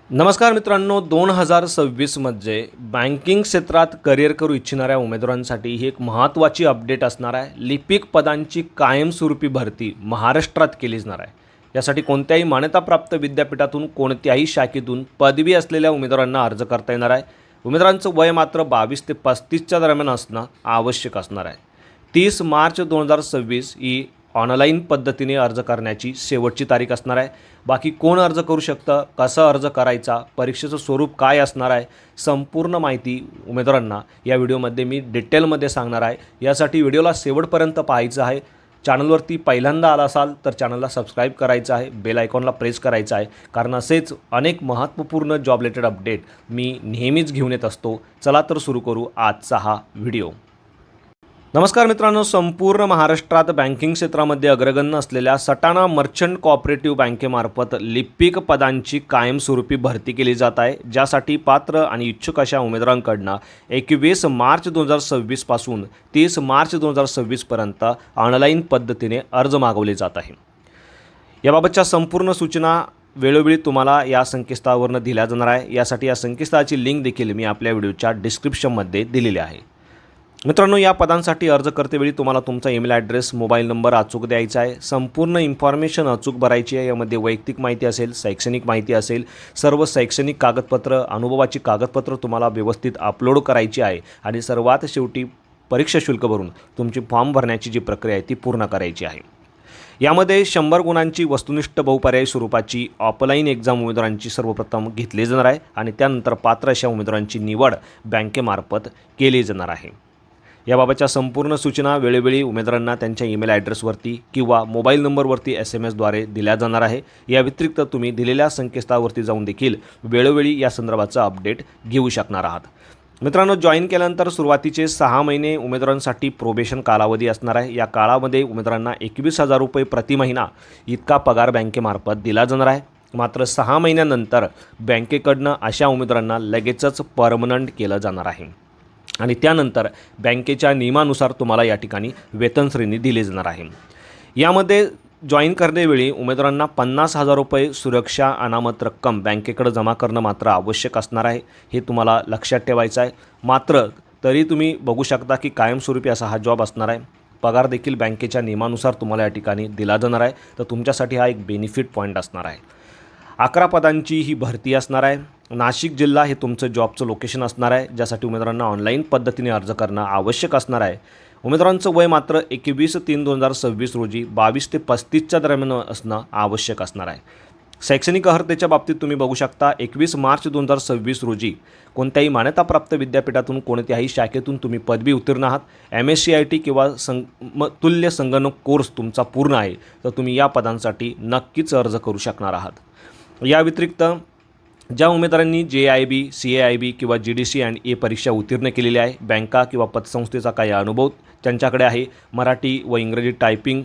नमस्कार मित्रांनो, 2026मध्ये बँकिंग क्षेत्रात करिअर करू इच्छिणाऱ्या उमेदवारांसाठी ही एक महत्त्वाची अपडेट असणार आहे. लिपिक पदांची कायमस्वरूपी भरती महाराष्ट्रात केली जाणार आहे. यासाठी कोणत्याही मान्यताप्राप्त विद्यापीठातून कोणत्याही शाखेतून पदवी असलेल्या उमेदवारांना अर्ज करता येणार आहे. उमेदवारांचं वय मात्र 22 ते 35च्या दरम्यान असणं आवश्यक असणार आहे. 30 मार्च 2026 ही ऑनलाईन पद्धतीने अर्ज करण्याची शेवटची तारीख असणार आहे. बाकी कोण अर्ज करू शकतं, कसं अर्ज करायचा, परीक्षेचं स्वरूप काय असणार आहे, संपूर्ण माहिती उमेदवारांना या व्हिडिओमध्ये मी डिटेलमध्ये सांगणार आहे. यासाठी व्हिडिओला शेवटपर्यंत पाहायचं आहे. चॅनलवरती पहिल्यांदा आला असाल तर चॅनलला सबस्क्राईब करायचं आहे, बेल आयकॉनला प्रेस करायचं आहे, कारण असेच अनेक महत्त्वपूर्ण जॉब रिलेटेड अपडेट मी नेहमीच घेऊन येत असतो. चला तर सुरू करू आजचा हा व्हिडिओ. नमस्कार मित्रांनो, संपूर्ण महाराष्ट्रात बँकिंग क्षेत्रामध्ये अग्रगण्य असलेल्या सटाणा मर्चंट कोऑपरेटिव्ह बँकेमार्फत लिपिक पदांची कायमस्वरूपी भरती केली जात आहे. ज्यासाठी पात्र आणि इच्छुक अशा उमेदवारांकडून 21 मार्च 2026 पासून 30 मार्च 2026 पर्यंत ऑनलाईन पद्धतीने अर्ज मागवले जात आहे. याबाबतच्या संपूर्ण सूचना वेळोवेळी तुम्हाला या संकेतस्थळावरून दिल्या जाणार आहे. यासाठी या संकेतस्थळाची लिंक देखील मी आपल्या व्हिडिओच्या डिस्क्रिप्शनमध्ये दिलेली आहे. मित्रांनो, या पदांसाठी अर्ज करतेवेळी तुम्हाला तुमचा ईमेल ॲड्रेस, मोबाईल नंबर अचूक द्यायचा आहे. संपूर्ण इन्फॉर्मेशन अचूक भरायची आहे. यामध्ये वैयक्तिक माहिती असेल, शैक्षणिक माहिती असेल, सर्व शैक्षणिक कागदपत्र, अनुभवाची कागदपत्र तुम्हाला व्यवस्थित अपलोड करायची आहे. आणि सर्वात शेवटी परीक्षा शुल्क भरून तुमची फॉर्म भरण्याची जी प्रक्रिया आहे ती पूर्ण करायची आहे. यामध्ये 100 गुणांची वस्तुनिष्ठ बहुपर्यायी स्वरूपाची ऑफलाईन एक्झाम उमेदवारांची सर्वप्रथम घेतली जाणार आहे आणि त्यानंतर पात्र अशा उमेदवारांची निवड बँकेमार्फत केली जाणार आहे. याबाबतच्या संपूर्ण सूचना वेळोवेळी उमेदवारांना त्यांच्या ईमेल ॲड्रेसवरती किंवा मोबाईल नंबरवरती SMS द्वारे दिल्या जाणार आहे. या व्यतिरिक्त तुम्ही दिलेल्या संकेतस्थळावरती जाऊन देखील वेळोवेळी या संदर्भाचं अपडेट घेऊ शकणार आहात. मित्रांनो, जॉईन केल्यानंतर सुरुवातीचे 6 महिने उमेदवारांसाठी प्रोबेशन कालावधी असणार आहे. या काळामध्ये उमेदवारांना 21,000 रुपये प्रति महिना इतका पगार बँकेमार्फत दिला जाणार आहे. मात्र 6 महिन्यानंतर बँकेकडनं अशा उमेदवारांना लगेचच परमनंट केलं जाणार आहे आणि त्यानंतर बँकेच्या नियमानुसार तुम्हाला या ठिकाणी वेतन श्रेणी दिली जाणार आहे. यामध्ये जॉईन करण्यावेळी उमेदवारांना 50,000 रुपये सुरक्षा अनामत रक्कम बँकेकडे जमा करणं मात्र आवश्यक असणार आहे. हे तुम्हाला लक्षात ठेवायचं आहे. मात्र तरी तुम्ही बघू शकता की कायमस्वरूपी असा हा जॉब असणार आहे. पगार देखील बँकेच्या नियमानुसार तुम्हाला या ठिकाणी दिला जाणार आहे. तर तुमच्यासाठी हा एक बेनिफिट पॉईंट असणार आहे. 11 पदांची ही भरती असणार आहे. नाशिक जिल्हा हे तुमचं जॉबचं लोकेशन असणार आहे, ज्यासाठी उमेदवारांना ऑनलाईन पद्धतीने अर्ज करणं आवश्यक असणार आहे. उमेदवारांचं वय मात्र 21/3/2026 रोजी 22 ते 35च्या दरम्यान असणं आवश्यक असणार आहे. शैक्षणिक अर्हतेच्या बाबतीत तुम्ही बघू शकता 21 मार्च 2026 रोजी कोणत्याही मान्यताप्राप्त विद्यापीठातून कोणत्याही शाखेतून तुम्ही पदवी उत्तीर्ण आहात, MSc किंवा तुल्य संगणक कोर्स तुमचा पूर्ण आहे, तर तुम्ही या पदांसाठी नक्कीच अर्ज करू शकणार आहात. या व्यतिरिक्त ज्या उमेदवारांनी JIB, CAIB किंवा GDC&A परीक्षा उत्तीर्ण केलेली आहे, बँका किंवा पतसंस्थेचा काही अनुभव त्यांच्याकडे आहे, मराठी व इंग्रजी टायपिंग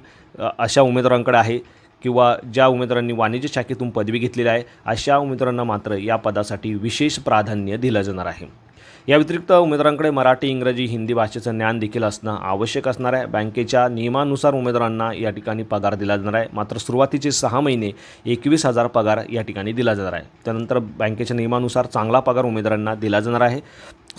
अशा उमेदवारांकडे आहे, किंवा ज्या उमेदवारांनी वाणिज्य शाखेतून पदवी घेतलेली आहे अशा उमेदवारांना मात्र या पदासाठी विशेष प्राधान्य दिलं जाणार आहे. या व्यतिरिक्त उमेदवारांकडे मराठी, इंग्रजी, हिंदी भाषेचं ज्ञान देखील असणं आवश्यक असणार आहे. बँकेच्या नियमानुसार उमेदवारांना या ठिकाणी पगार दिला जाणार आहे. मात्र सुरुवातीचे 6 महिने 21,000 पगार या ठिकाणी दिला जाणार आहे. त्यानंतर बँकेच्या नियमानुसार चांगला पगार उमेदवारांना दिला जाणार आहे.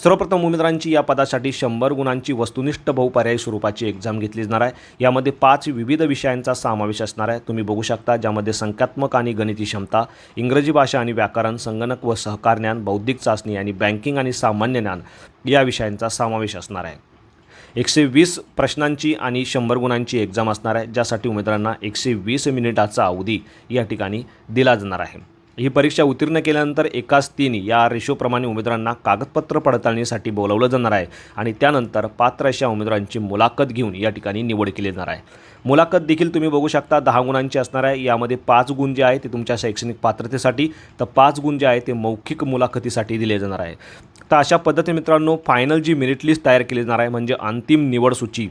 सर्वप्रथम उमेदवारांची या पदासाठी 100 गुणांची वस्तुनिष्ठ बहुपर्यायी स्वरूपाची एक्झाम घेतली जाणार आहे. यामध्ये 5 विविध विषयांचा समावेश असणार आहे. तुम्ही बघू शकता, ज्यामध्ये संख्यात्मक आणि गणिती क्षमता, इंग्रजी भाषा आणि व्याकरण, संगणक व सहकार ज्ञान, बौद्धिक चाचणी आणि बँकिंग आणि सामान्य ज्ञान या विषयांचा समावेश असणार आहे. 120 प्रश्नांची आणि 100 गुणांची एक्झाम असणार आहे, ज्यासाठी उमेदवारांना 120 मिनिटाचा अवधी या ठिकाणी दिला जाणार आहे. ही परीक्षा उत्तीर्ण केल्यानंतर 1:3 या रेशोप्रमाणे उमेदवारांना कागदपत्र पडताळणीसाठी बोलावलं जाणार आहे आणि त्यानंतर पात्र अशा उमेदवारांची मुलाखत घेऊन या ठिकाणी निवड केली जाणार आहे. मुलाखत देखील तुम्ही बघू शकता 10 गुणांची असणार आहे. यामध्ये 5 गुण जे आहे ते तुमच्या शैक्षणिक पात्रतेसाठी, तर 5 गुण जे आहे ते मौखिक मुलाखतीसाठी दिले जाणार आहे. तर अशा पद्धतीने मित्रांनो, फायनल जी मेरिट लिस्ट तयार केली जाणार आहे म्हणजे अंतिम निवड सूची,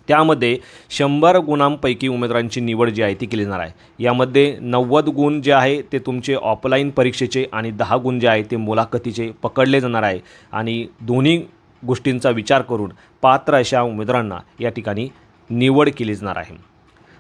त्यामध्ये 100 गुणांपैकी उमेदवारांची निवड जी आहे ती केली जाणार आहे. यामध्ये 90 गुण जे आहे ते तुमचे ऑफलाईन परीक्षेचे आणि 10 गुण जे आहे ते मुलाखतीचे पकडले जाणार आहे आणि दोन्ही गोष्टींचा विचार करून पात्र अशा उमेदवारांना या ठिकाणी निवड केली जाणार आहे.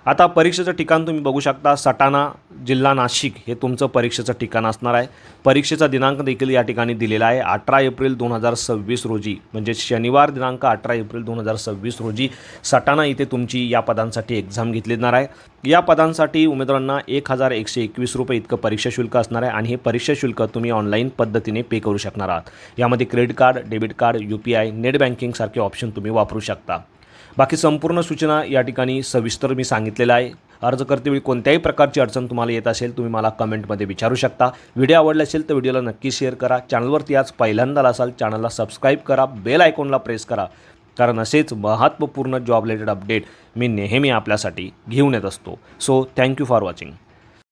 आता परीक्षेचं ठिकाण तुम्ही बघू शकता, सटाणा, जिल्हा नाशिक हे तुमचं परीक्षेचं ठिकाण असणार आहे. परीक्षेचा दिनांक देखील या ठिकाणी दिलेला आहे 18 एप्रिल 2026 रोजी, म्हणजे शनिवार दिनांक 18 एप्रिल 2026 रोजी सटाणा इथे तुमची या पदांसाठी एक्झाम घेतली जाणार आहे. या पदांसाठी उमेदवारांना 1121 रुपये इतकं परीक्षा शुल्क असणार आहे आणि हे परीक्षा शुल्क तुम्ही ऑनलाईन पद्धतीने पे करू शकणार आहात. यामध्ये credit card, debit card, UPI, net बँकिंगसारखे ऑप्शन तुम्ही वापरू शकता. बाकी संपूर्ण सूचना या ठिकाणी सविस्तर मी सांगितलेलं आहे. अर्ज करतेवेळी कोणत्याही प्रकारची अडचण तुम्हाला येत असेल तुम्ही मला कमेंटमध्ये विचारू शकता. व्हिडिओ आवडला असेल तर व्हिडिओला नक्की शेअर करा. चॅनलवरती आज पहिल्यांदा असाल चॅनलला सबस्क्राईब करा, बेल आयकॉनला प्रेस करा, कारण असेच महत्त्वपूर्ण जॉब रिलेटेड अपडेट मी नेहमी आपल्यासाठी घेऊन येत असतो. So thank you for watching.